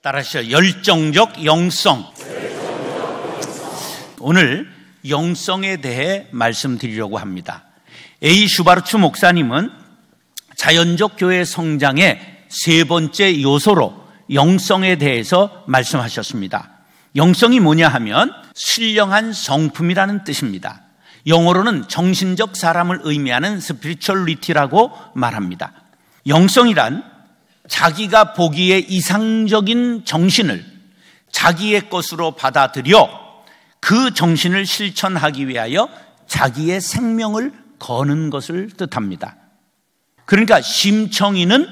따라하시죠. 열정적 영성. 오늘 영성에 대해 말씀드리려고 합니다. A. 슈바르츠 목사님은 자연적 교회 성장의 세 번째 요소로 영성에 대해서 말씀하셨습니다. 영성이 뭐냐 하면 신령한 성품이라는 뜻입니다. 영어로는 정신적 사람을 의미하는 spirituality라고 말합니다. 영성이란 자기가 보기에 이상적인 정신을 자기의 것으로 받아들여 그 정신을 실천하기 위하여 자기의 생명을 거는 것을 뜻합니다. 그러니까 심청이는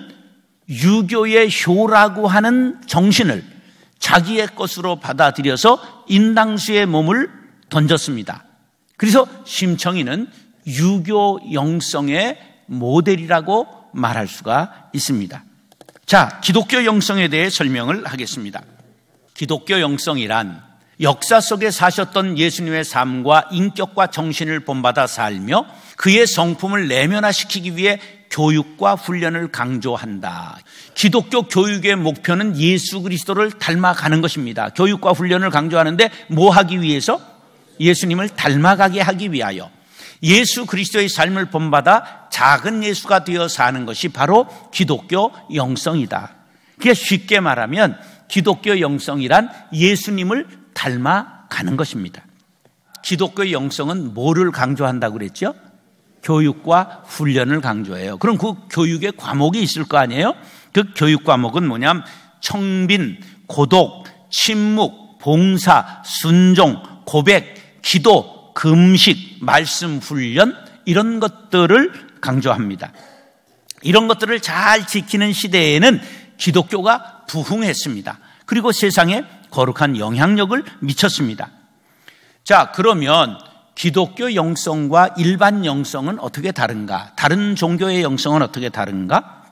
유교의 효라고 하는 정신을 자기의 것으로 받아들여서 인당수의 몸을 던졌습니다. 그래서 심청이는 유교 영성의 모델이라고 말할 수가 있습니다. 자, 기독교 영성에 대해 설명을 하겠습니다. 기독교 영성이란 역사 속에 사셨던 예수님의 삶과 인격과 정신을 본받아 살며 그의 성품을 내면화시키기 위해 교육과 훈련을 강조한다. 기독교 교육의 목표는 예수 그리스도를 닮아가는 것입니다. 교육과 훈련을 강조하는데 뭐 하기 위해서? 예수님을 닮아가게 하기 위하여 예수 그리스도의 삶을 본받아 작은 예수가 되어 사는 것이 바로 기독교 영성이다. 그게 쉽게 말하면 기독교 영성이란 예수님을 닮아가는 것입니다. 기독교 영성은 뭐를 강조한다고 그랬죠? 교육과 훈련을 강조해요. 그럼 그 교육의 과목이 있을 거 아니에요? 그 교육 과목은 뭐냐면 청빈, 고독, 침묵, 봉사, 순종, 고백, 기도, 금식, 말씀 훈련 이런 것들을 강조합니다. 이런 것들을 잘 지키는 시대에는 기독교가 부흥했습니다. 그리고 세상에 거룩한 영향력을 미쳤습니다. 자, 그러면 기독교 영성과 일반 영성은 어떻게 다른가? 다른 종교의 영성은 어떻게 다른가?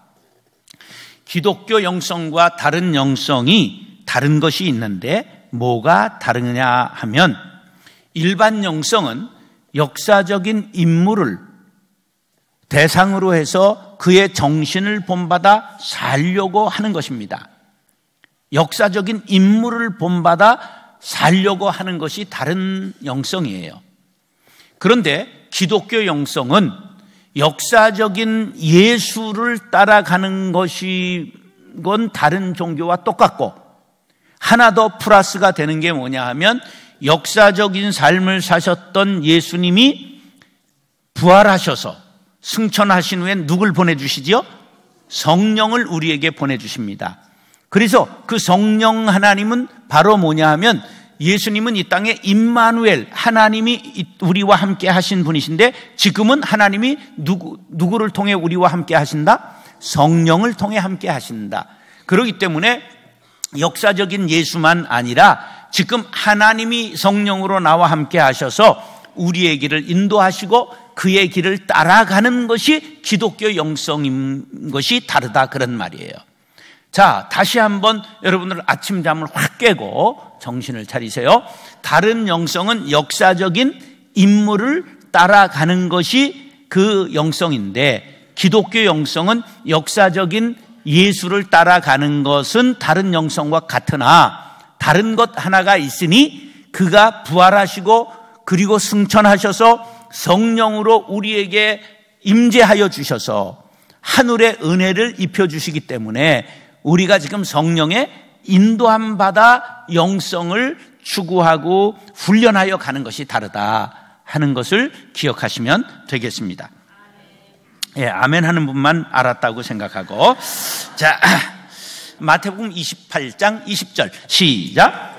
기독교 영성과 다른 영성이 다른 것이 있는데 뭐가 다르냐 하면 일반 영성은 역사적인 인물을 대상으로 해서 그의 정신을 본받아 살려고 하는 것입니다. 역사적인 인물을 본받아 살려고 하는 것이 다른 영성이에요. 그런데 기독교 영성은 역사적인 예수를 따라가는 것이 건 다른 종교와 똑같고 하나 더 플러스가 되는 게 뭐냐 하면 역사적인 삶을 사셨던 예수님이 부활하셔서 승천하신 후에 누굴 보내주시지요? 성령을 우리에게 보내주십니다. 그래서 그 성령 하나님은 바로 뭐냐 하면 예수님은 이 땅에 임마누엘 하나님이 우리와 함께 하신 분이신데 지금은 하나님이 누구를 통해 우리와 함께 하신다? 성령을 통해 함께 하신다. 그렇기 때문에 역사적인 예수만 아니라 지금 하나님이 성령으로 나와 함께 하셔서 우리의 길을 인도하시고 그의 길을 따라가는 것이 기독교 영성인 것이 다르다 그런 말이에요. 자, 다시 한번 여러분들 아침잠을 확 깨고 정신을 차리세요. 다른 영성은 역사적인 인물을 따라가는 것이 그 영성인데 기독교 영성은 역사적인 예수를 따라가는 것은 다른 영성과 같으나 다른 것 하나가 있으니 그가 부활하시고 그리고 승천하셔서 성령으로 우리에게 임재하여 주셔서 하늘의 은혜를 입혀주시기 때문에 우리가 지금 성령의 인도함 받아 영성을 추구하고 훈련하여 가는 것이 다르다 하는 것을 기억하시면 되겠습니다. 예, 아멘 하는 분만 알았다고 생각하고 자, 마태복음 28장 20절 시작.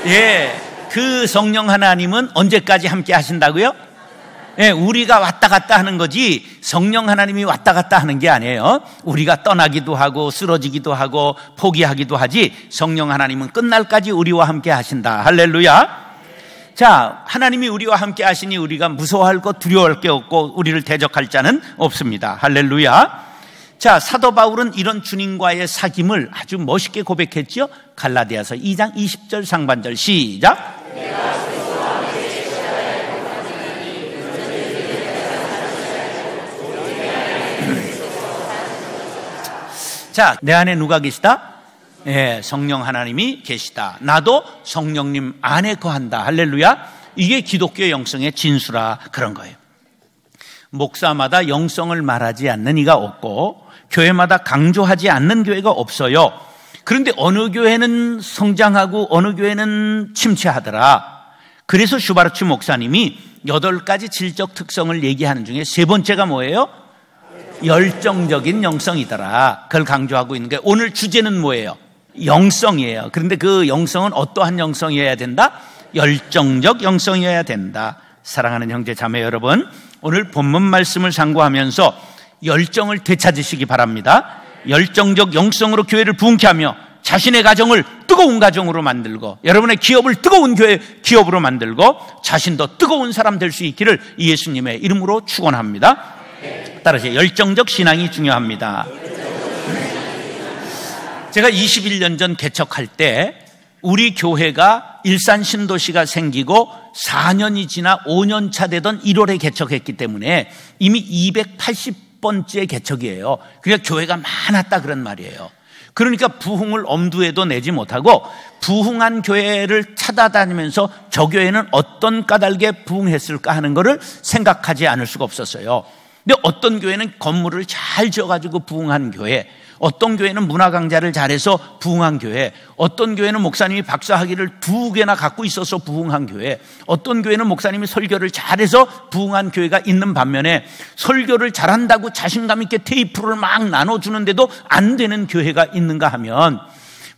예, 그 성령 하나님은 언제까지 함께 하신다고요? 예, 우리가 왔다 갔다 하는 거지 성령 하나님이 왔다 갔다 하는 게 아니에요. 우리가 떠나기도 하고 쓰러지기도 하고 포기하기도 하지 성령 하나님은 끝날까지 우리와 함께 하신다. 할렐루야. 자, 하나님이 우리와 함께 하시니 우리가 무서워할 것 두려워할 게 없고 우리를 대적할 자는 없습니다. 할렐루야. 자, 사도 바울은 이런 주님과의 사귐을 아주 멋있게 고백했죠. 갈라디아서 2장 20절 상반절 시작. 자, 내 안에 누가 계시다? 예, 성령 하나님이 계시다. 나도 성령님 안에 거한다. 할렐루야. 이게 기독교의 영성의 진수라 그런 거예요. 목사마다 영성을 말하지 않는 이가 없고 교회마다 강조하지 않는 교회가 없어요. 그런데 어느 교회는 성장하고 어느 교회는 침체하더라. 그래서 슈바르츠 목사님이 8가지 질적 특성을 얘기하는 중에 3번째가 뭐예요? 열정적인 영성이더라. 그걸 강조하고 있는 게, 오늘 주제는 뭐예요? 영성이에요. 그런데 그 영성은 어떠한 영성이어야 된다? 열정적 영성이어야 된다. 사랑하는 형제 자매 여러분, 오늘 본문 말씀을 참고하면서 열정을 되찾으시기 바랍니다. 열정적 영성으로 교회를 부흥케 하며 자신의 가정을 뜨거운 가정으로 만들고, 여러분의 기업을 뜨거운 교회 기업으로 만들고, 자신도 뜨거운 사람 될 수 있기를 예수님의 이름으로 축원합니다. 따라서 열정적 신앙이 중요합니다. 제가 21년 전 개척할 때 우리 교회가 일산 신도시가 생기고 4년이 지나 5년 차 되던 1월에 개척했기 때문에 이미 280번째 개척이에요. 그러니까 교회가 많았다 그런 말이에요. 그러니까 부흥을 엄두에도 내지 못하고 부흥한 교회를 찾아다니면서 저 교회는 어떤 까닭에 부흥했을까 하는 것을 생각하지 않을 수가 없었어요. 근데 어떤 교회는 건물을 잘 지어가지고 부흥한 교회, 어떤 교회는 문화 강좌를 잘해서 부흥한 교회, 어떤 교회는 목사님이 박사학위를 2개나 갖고 있어서 부흥한 교회, 어떤 교회는 목사님이 설교를 잘해서 부흥한 교회가 있는 반면에 설교를 잘한다고 자신감 있게 테이프를 막 나눠주는데도 안 되는 교회가 있는가 하면,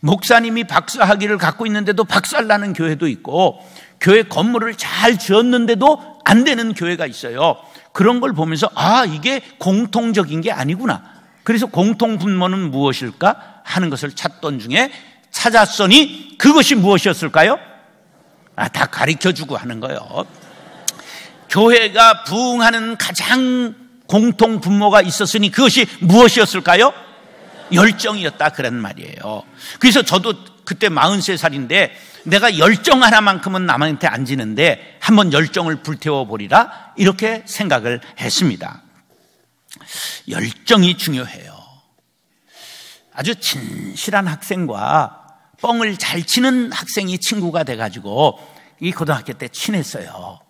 목사님이 박사학위를 갖고 있는데도 박살나는 교회도 있고, 교회 건물을 잘 지었는데도 안 되는 교회가 있어요. 그런 걸 보면서 이게 공통적인 게 아니구나. 그래서 공통 분모는 무엇일까 하는 것을 찾던 중에 찾았으니 그것이 무엇이었을까요? 다 가르쳐주고 하는 거예요. 교회가 부흥하는 가장 공통 분모가 있었으니 그것이 무엇이었을까요? 열정이었다 그런 말이에요. 그래서 저도 그때 43살인데 내가 열정 하나만큼은 남한테 안 지는데 한번 열정을 불태워 보리라, 이렇게 생각을 했습니다. 열정이 중요해요. 아주 진실한 학생과 뻥을 잘 치는 학생이 친구가 돼가지고 이 고등학교 때 친했어요.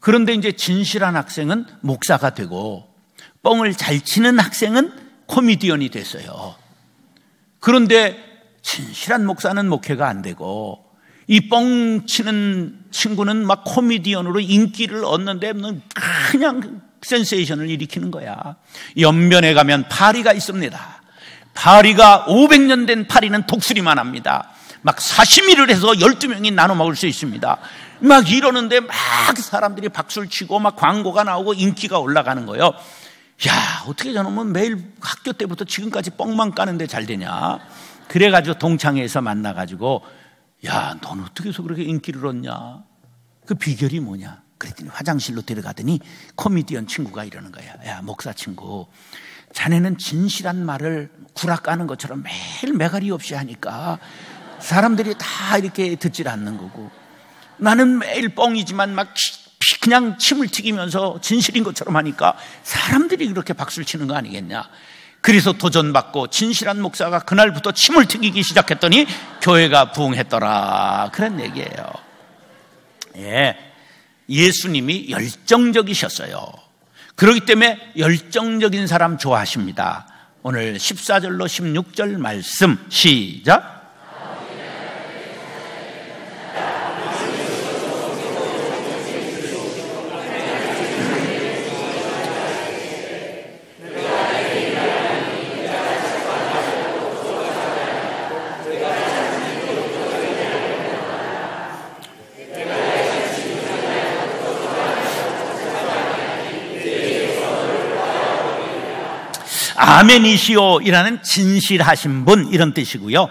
그런데 이제 진실한 학생은 목사가 되고 뻥을 잘 치는 학생은 코미디언이 됐어요. 그런데 진실한 목사는 목회가 안 되고 이 뻥 치는 친구는 막 코미디언으로 인기를 얻는데 그냥 센세이션을 일으키는 거야. 연변에 가면 파리가 있습니다. 파리가 500년 된 파리는 독수리만 합니다. 막 사시미를 해서 12명이 나눠 먹을 수 있습니다. 막 이러는데 막 사람들이 박수를 치고 막 광고가 나오고 인기가 올라가는 거예요. 야, 어떻게 저놈은 매일 학교 때부터 지금까지 뻥만 까는데 잘 되냐. 그래가지고 동창회에서 만나가지고, 야, 넌 어떻게 해서 그렇게 인기를 얻냐? 그 비결이 뭐냐? 그랬더니 화장실로 데려가더니 코미디언 친구가 이러는 거야. 야, 목사 친구, 자네는 진실한 말을 구라 까는 것처럼 매일 매가리 없이 하니까 사람들이 다 이렇게 듣질 않는 거고, 나는 매일 뻥이지만 막 그냥 침을 튀기면서 진실인 것처럼 하니까 사람들이 그렇게 박수를 치는 거 아니겠냐. 그래서 도전받고 진실한 목사가 그날부터 침을 튀기기 시작했더니 교회가 부흥했더라, 그런 얘기예요. 예, 예수님이 열정적이셨어요. 그렇기 때문에 열정적인 사람 좋아하십니다. 오늘 14절로 16절 말씀 시작. 아멘이시오이라는 진실하신 분, 이런 뜻이고요.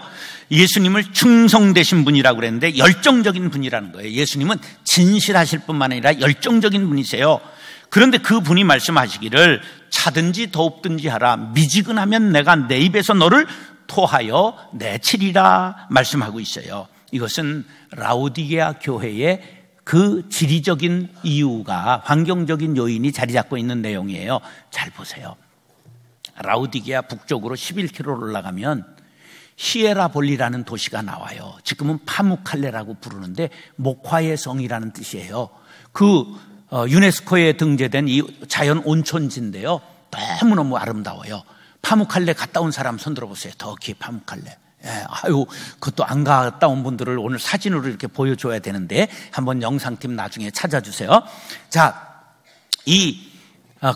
예수님을 충성되신 분이라고 그랬는데 열정적인 분이라는 거예요. 예수님은 진실하실 뿐만 아니라 열정적인 분이세요. 그런데 그 분이 말씀하시기를 차든지 더웁든지 하라, 미지근하면 내가 내 입에서 너를 토하여 내치리라 말씀하고 있어요. 이것은 라오디게아 교회의 그 지리적인 이유가, 환경적인 요인이 자리 잡고 있는 내용이에요. 잘 보세요. 라우디게아 북쪽으로 11km 올라가면 히에라볼리라는 도시가 나와요. 지금은 파무칼레라고 부르는데 목화의 성이라는 뜻이에요. 그 유네스코에 등재된 이 자연 온천지인데요, 너무너무 아름다워요. 파무칼레 갔다 온 사람 손 들어보세요. 터키 파무칼레. 예, 그것도 안 갔다 온 분들을 오늘 사진으로 이렇게 보여줘야 되는데 한번 영상팀 나중에 찾아주세요. 자,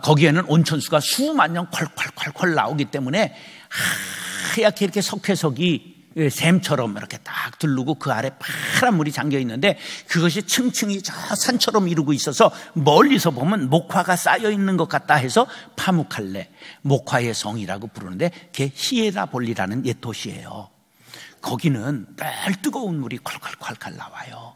거기에는 온천수가 수만 년 콸콸콸콸 나오기 때문에 하얗게 이렇게 석회석이 샘처럼 이렇게 딱 두르고 그 아래 파란 물이 잠겨 있는데 그것이 층층이 저 산처럼 이루고 있어서 멀리서 보면 목화가 쌓여 있는 것 같다 해서 파무칼레, 목화의 성이라고 부르는데 그게 히에라볼리라는 옛 도시예요. 거기는 늘 뜨거운 물이 콸콸콸콸 나와요.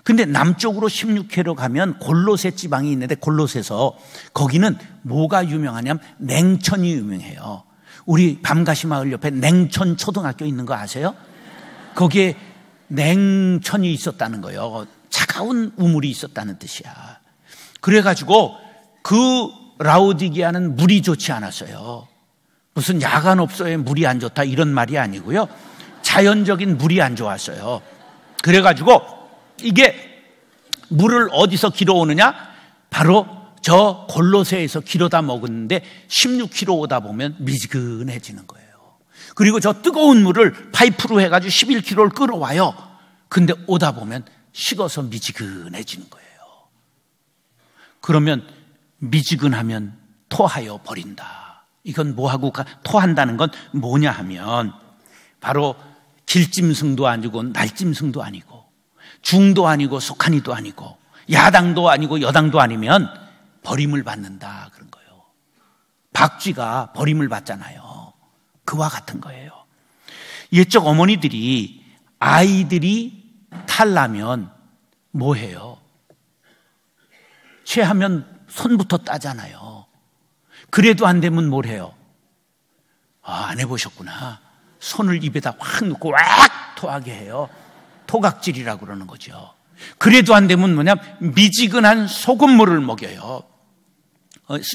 근데 남쪽으로 16km 가면 골로새 지방이 있는데 골로새에서 거기는 뭐가 유명하냐면 냉천이 유명해요. 우리 밤가시 마을 옆에 냉천 초등학교 있는 거 아세요? 거기에 냉천이 있었다는 거예요. 차가운 우물이 있었다는 뜻이야. 그래가지고 그 라우디게아는 물이 좋지 않았어요. 무슨 야간업소에 물이 안 좋다 이런 말이 아니고요, 자연적인 물이 안 좋았어요. 그래가지고 이게 물을 어디서 길어오느냐? 바로 저 골로새에서 길어다 먹었는데 16km 오다 보면 미지근해지는 거예요. 그리고 저 뜨거운 물을 파이프로 해가지고 11km를 끌어와요. 근데 오다 보면 식어서 미지근해지는 거예요. 그러면 미지근하면 토하여 버린다. 이건 뭐하고 토한다는 건 뭐냐 하면 바로 길짐승도 아니고 날짐승도 아니고 중도 아니고 속한이도 아니고 야당도 아니고 여당도 아니면 버림을 받는다 그런 거예요. 박쥐가 버림을 받잖아요. 그와 같은 거예요. 옛적 어머니들이 아이들이 탈나면 뭐 해요? 체하면 손부터 따잖아요. 그래도 안 되면 뭘 해요? 안 해보셨구나. 손을 입에다 확 넣고 왁 토하게 해요. 토각질이라고 그러는 거죠. 그래도 안 되면 뭐냐? 미지근한 소금물을 먹여요.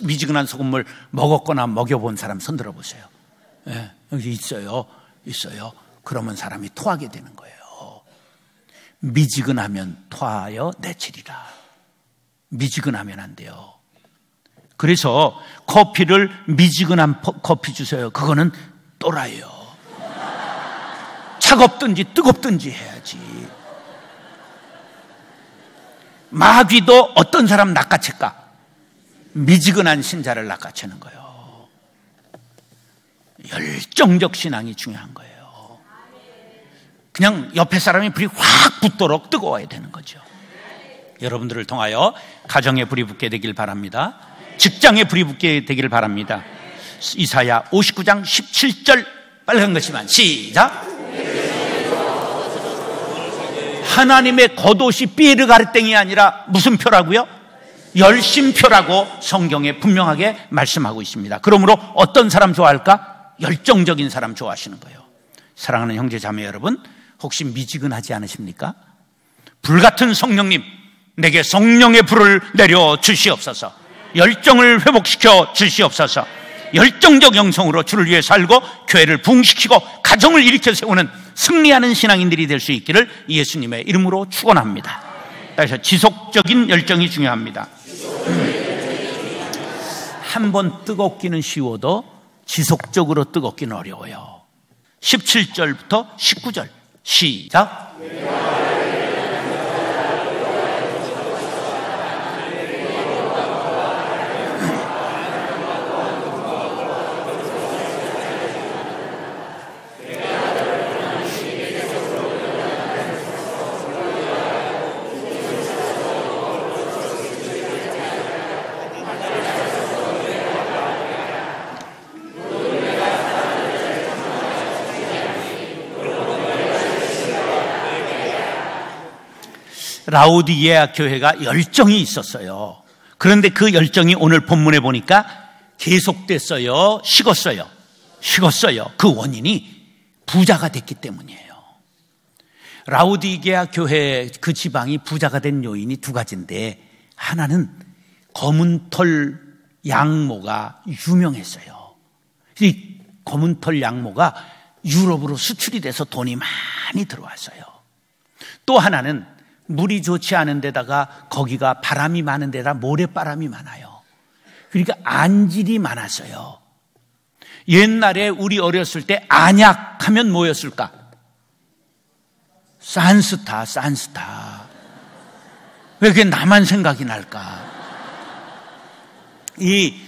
미지근한 소금물 먹었거나 먹여본 사람 손 들어보세요. 예, 여기 있어요. 그러면 사람이 토하게 되는 거예요. 미지근하면 토하여 내치리라. 미지근하면 안 돼요. 그래서 커피를 미지근한 커피 주세요. 그거는 또라이요. 차갑든지 뜨겁든지 해야지. 마귀도 어떤 사람 낚아챌까? 미지근한 신자를 낚아채는 거예요. 열정적 신앙이 중요한 거예요. 그냥 옆에 사람이 불이 확 붙도록 뜨거워야 되는 거죠. 여러분들을 통하여 가정에 불이 붙게 되길 바랍니다. 직장에 불이 붙게 되길 바랍니다. 이사야 59장 17절 빨간 것이만 시작. 하나님의 겉옷이 삐에르 가르땡이 아니라 무슨 표라고요? 열심표라고 성경에 분명하게 말씀하고 있습니다. 그러므로 어떤 사람 좋아할까? 열정적인 사람 좋아하시는 거예요. 사랑하는 형제 자매 여러분, 혹시 미지근하지 않으십니까? 불같은 성령님, 내게 성령의 불을 내려 주시옵소서. 열정을 회복시켜 주시옵소서. 열정적 영성으로 주를 위해 살고 교회를 부흥시키고 가정을 일으켜 세우는 승리하는 신앙인들이 될 수 있기를 예수님의 이름으로 축원합니다. 따라서 지속적인 열정이 중요합니다. 한번 뜨겁기는 쉬워도 지속적으로 뜨겁기는 어려워요. 17절부터 19절 시작. 라우디게아 교회가 열정이 있었어요. 그런데 그 열정이 오늘 본문에 보니까 계속됐어요? 식었어요? 식었어요. 그 원인이 부자가 됐기 때문이에요. 라우디게아 교회 그 지방이 부자가 된 요인이 두 가지인데, 하나는 검은 털 양모가 유명했어요. 이 검은 털 양모가 유럽으로 수출이 돼서 돈이 많이 들어왔어요. 또 하나는 물이 좋지 않은 데다가 거기가 바람이 많은 데라 모래바람이 많아요. 그러니까 안질이 많았어요. 옛날에 우리 어렸을 때 안약 하면 뭐였을까? 산스타. 왜 그게 나만 생각이 날까? 이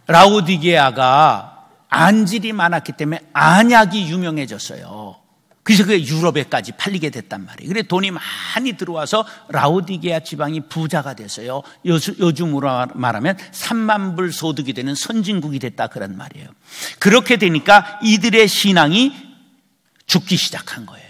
라오디게아가 안질이 많았기 때문에 안약이 유명해졌어요. 그래서 그게 유럽에까지 팔리게 됐단 말이에요. 그래 돈이 많이 들어와서 라오디게아 지방이 부자가 됐어요. 요즘으로 말하면 3만 불 소득이 되는 선진국이 됐다 그런 말이에요. 그렇게 되니까 이들의 신앙이 죽기 시작한 거예요.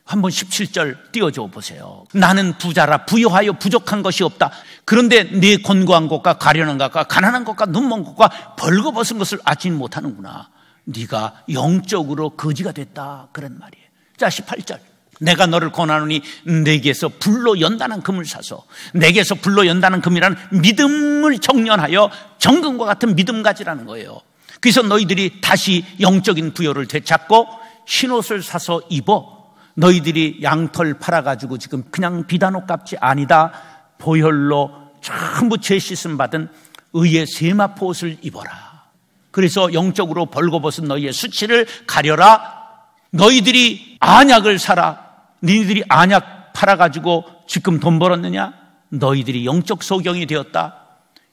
한번 17절 띄워줘 보세요. 나는 부자라 부유하여 부족한 것이 없다. 그런데 네 곤고한 것과 가련한 것과 가난한 것과 눈먼 것과 벌거벗은 것을 알지 못하는구나. 네가 영적으로 거지가 됐다 그런 말이에요. 자 18절 내가 너를 권하노니 내게서 불로 연단한 금을 사서 내게서 불로 연단한 금이라는 믿음을 정련하여 정금과 같은 믿음 가지라는 거예요. 그래서 너희들이 다시 영적인 부여를 되찾고 흰옷을 사서 입어. 너희들이 양털 팔아가지고 지금 그냥 비단옷 값이 아니다. 보혈로 전부 죄 씻음 받은 의의 세마포 옷을 입어라. 그래서 영적으로 벌거벗은 너희의 수치를 가려라. 너희들이 안약을 사라. 너희들이 안약 팔아가지고 지금 돈 벌었느냐? 너희들이 영적 소경이 되었다.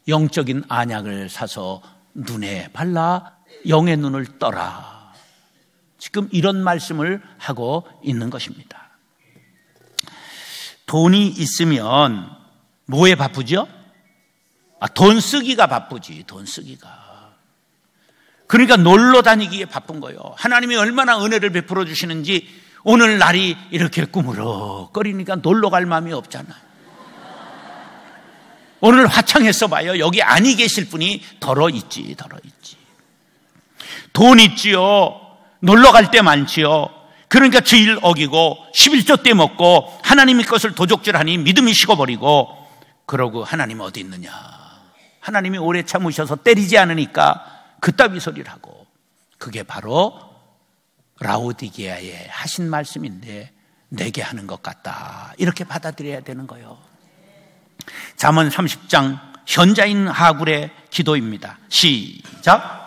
영적인 안약을 사서 눈에 발라 영의 눈을 떠라. 지금 이런 말씀을 하고 있는 것입니다. 돈이 있으면 뭐에 바쁘죠? 돈 쓰기가 바쁘지. 돈 쓰기가. 그러니까 놀러 다니기에 바쁜 거예요. 하나님이 얼마나 은혜를 베풀어 주시는지 오늘 날이 이렇게 꾸물럭거리니까 놀러 갈 마음이 없잖아요. 오늘 화창해서 봐요. 여기 아니 계실 분이 덜어 있지. 돈 있지요. 놀러 갈 때 많지요. 그러니까 주일 어기고 11조 때 먹고 하나님의 것을 도적질하니 믿음이 식어버리고 그러고 하나님 어디 있느냐. 하나님이 오래 참으셔서 때리지 않으니까 그따위 소리를 하고 그게 바로 라오디게아에 하신 말씀인데 내게 하는 것 같다. 이렇게 받아들여야 되는 거예요. 잠언 30장 현자인 하굴의 기도입니다. 시작.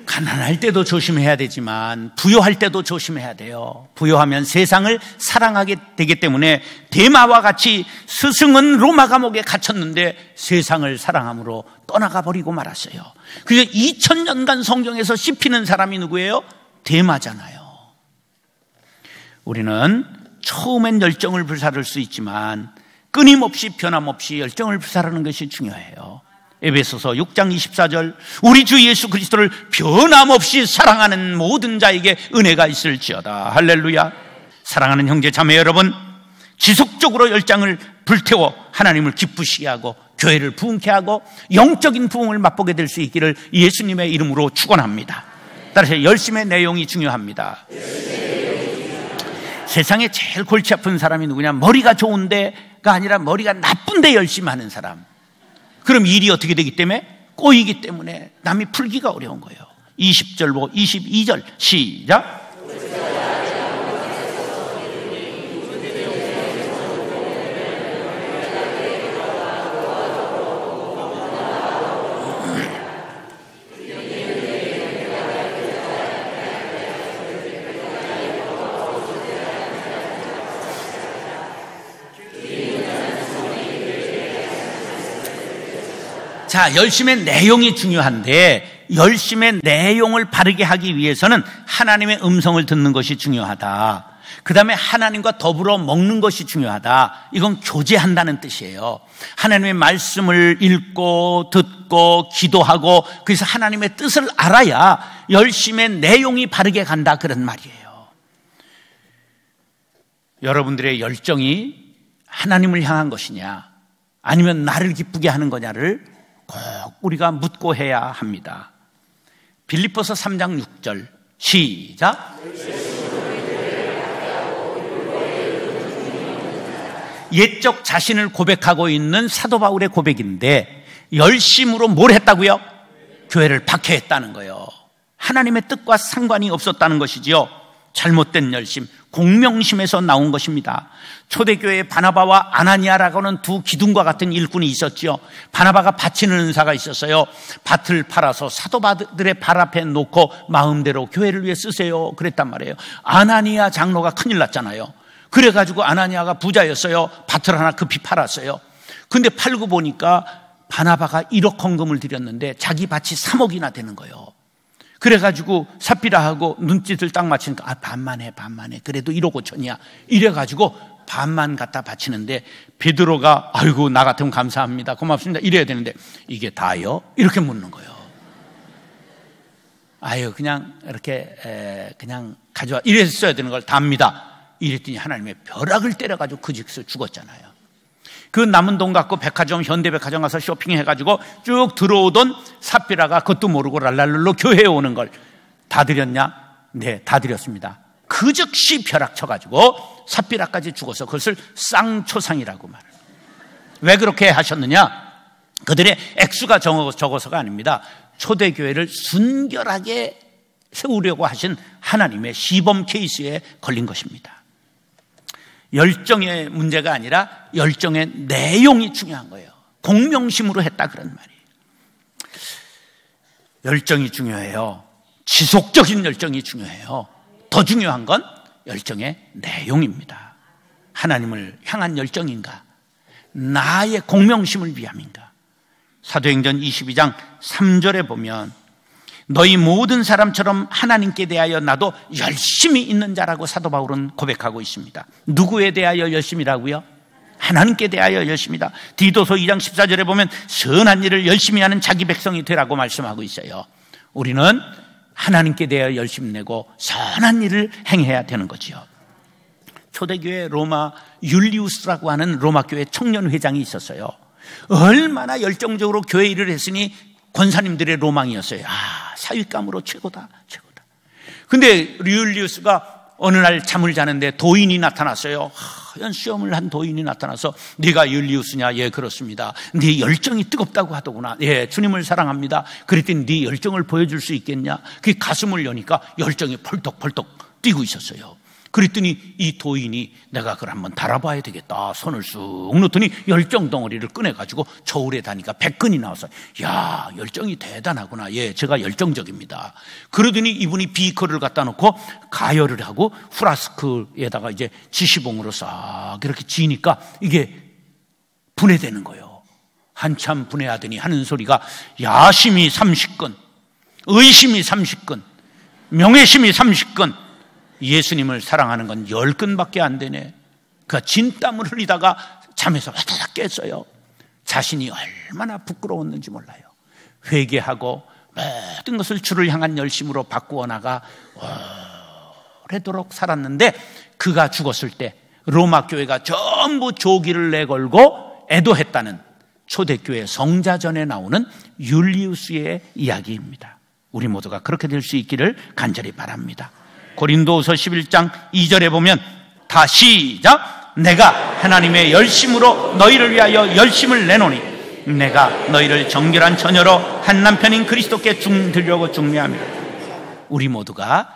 가난할 때도 조심해야 되지만 부유할 때도 조심해야 돼요. 부유하면 세상을 사랑하게 되기 때문에 데마와 같이 스승은 로마 감옥에 갇혔는데 세상을 사랑함으로 떠나가 버리고 말았어요. 그래서 2000년간 성경에서 씹히는 사람이 누구예요? 데마잖아요. 우리는 처음엔 열정을 불사를 수 있지만 끊임없이 변함없이 열정을 불사르는 것이 중요해요. 에베소서 6장 24절 우리 주 예수 그리스도를 변함없이 사랑하는 모든 자에게 은혜가 있을지어다. 할렐루야. 사랑하는 형제 자매 여러분, 지속적으로 열정을 불태워 하나님을 기쁘시게 하고 교회를 부흥케 하고 영적인 부흥을 맛보게 될 수 있기를 예수님의 이름으로 축원합니다. 따라서 열심의 내용이 중요합니다. 세상에 제일 골치 아픈 사람이 누구냐? 머리가 좋은데가 아니라 머리가 나쁜데 열심히 하는 사람. 그럼 일이 어떻게 되기 때문에? 꼬이기 때문에 남이 풀기가 어려운 거예요. 20절 보고 22절 시작. 자, 열심의 내용이 중요한데 열심의 내용을 바르게 하기 위해서는 하나님의 음성을 듣는 것이 중요하다. 그 다음에 하나님과 더불어 먹는 것이 중요하다. 이건 교제한다는 뜻이에요. 하나님의 말씀을 읽고 듣고 기도하고 그래서 하나님의 뜻을 알아야 열심의 내용이 바르게 간다 그런 말이에요. 여러분들의 열정이 하나님을 향한 것이냐 아니면 나를 기쁘게 하는 거냐를 꼭 우리가 묻고 해야 합니다. 빌립보서 3장 6절 시작. 옛적 자신을 고백하고 있는 사도 바울의 고백인데 열심으로 뭘 했다고요? 교회를 박해했다는 거예요. 하나님의 뜻과 상관이 없었다는 것이지요. 잘못된 열심, 공명심에서 나온 것입니다. 초대교회에 바나바와 아나니아라고는 두 기둥과 같은 일꾼이 있었지요. 바나바가 바치는 은사가 있었어요. 밭을 팔아서 사도들의 발 앞에 놓고 마음대로 교회를 위해 쓰세요 그랬단 말이에요. 아나니아 장로가 큰일 났잖아요. 그래가지고 아나니아가 부자였어요. 밭을 하나 급히 팔았어요. 근데 팔고 보니까 바나바가 1억 헌금을 드렸는데 자기 밭이 3억이나 되는 거예요. 그래가지고 삽비라하고 눈짓을 딱 맞추니까 반만 해. 그래도 1억 5천이야. 이래가지고 반만 갖다 바치는데 베드로가 아이고 나 같으면 감사합니다. 고맙습니다. 이래야 되는데 이게 다요? 이렇게 묻는 거예요. 아유 그냥 이렇게 그냥 가져와. 이래서 써야 되는 걸 답니다. 이랬더니 하나님의 벼락을 때려가지고 그 즉시 죽었잖아요. 그 남은 돈 갖고 백화점, 현대백화점 가서 쇼핑해가지고 쭉 들어오던 삽비라가 그것도 모르고 랄랄랄로 교회에 오는 걸 다 드렸냐? 네, 다 드렸습니다. 그 즉시 벼락 쳐가지고 삽비라까지 죽어서 그것을 쌍초상이라고 말해요. 왜 그렇게 하셨느냐? 그들의 액수가 적어서가 아닙니다. 초대교회를 순결하게 세우려고 하신 하나님의 시범 케이스에 걸린 것입니다. 열정의 문제가 아니라 열정의 내용이 중요한 거예요. 공명심으로 했다 그런 말이에요. 열정이 중요해요. 지속적인 열정이 중요해요. 더 중요한 건 열정의 내용입니다. 하나님을 향한 열정인가? 나의 공명심을 위함인가? 사도행전 22장 3절에 보면 너희 모든 사람처럼 하나님께 대하여 나도 열심히 있는 자라고 사도 바울은 고백하고 있습니다. 누구에 대하여 열심이라고요? 하나님께 대하여 열심이다. 디도서 2장 14절에 보면 선한 일을 열심히 하는 자기 백성이 되라고 말씀하고 있어요. 우리는 하나님께 대하여 열심 내고 선한 일을 행해야 되는 거지요. 초대교회 로마 율리우스라고 하는 로마교회 청년회장이 있었어요. 얼마나 열정적으로 교회 일을 했으니 권사님들의 로망이었어요. 사윗감으로 최고다. 근데 율리우스가 어느 날 잠을 자는데 도인이 나타났어요. 하얀 수염을 한 도인이 나타나서 네가 율리우스냐? 예, 그렇습니다. 네 열정이 뜨겁다고 하더구나. 예, 주님을 사랑합니다. 그랬더니 네 열정을 보여줄 수 있겠냐? 그 가슴을 여니까 열정이 펄떡펄떡 뛰고 있었어요. 그랬더니 이 도인이 내가 그걸 한번 달아봐야 되겠다. 손을 쑥 놓더니 열정 덩어리를 꺼내가지고 저울에 다니까 100근이 나와서 야, 열정이 대단하구나. 예, 제가 열정적입니다. 그러더니 이분이 비커를 갖다 놓고 가열을 하고 후라스크에다가 이제 지시봉으로 싹 이렇게 지니까 이게 분해되는 거예요. 한참 분해하더니 하는 소리가 야심이 30근, 의심이 30근, 명예심이 30근, 예수님을 사랑하는 건 10근밖에 안 되네. 그가 진땀을 흘리다가 잠에서 와다닥 깼어요. 자신이 얼마나 부끄러웠는지 몰라요. 회개하고 모든 것을 주를 향한 열심으로 바꾸어 나가 오래도록 살았는데 그가 죽었을 때 로마 교회가 전부 조기를 내걸고 애도했다는 초대교회 성자전에 나오는 율리우스의 이야기입니다. 우리 모두가 그렇게 될 수 있기를 간절히 바랍니다. 고린도후서 11장 2절에 보면 다 시작. 내가 하나님의 열심으로 너희를 위하여 열심을 내노니 내가 너희를 정결한 처녀로 한 남편인 그리스도께 드리려고 중매합니다. 우리 모두가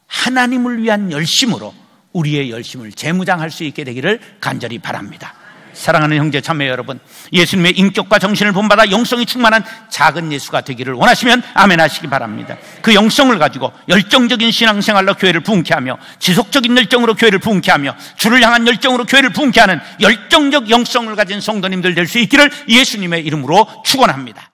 하나님을 위한 열심으로 우리의 열심을 재무장할 수 있게 되기를 간절히 바랍니다. 사랑하는 형제 자매 여러분, 예수님의 인격과 정신을 본받아 영성이 충만한 작은 예수가 되기를 원하시면 아멘 하시기 바랍니다. 그 영성을 가지고 열정적인 신앙생활로 교회를 부흥케 하며 지속적인 열정으로 교회를 부흥케 하며 주를 향한 열정으로 교회를 부흥케 하는 열정적 영성을 가진 성도님들 될 수 있기를 예수님의 이름으로 축원합니다.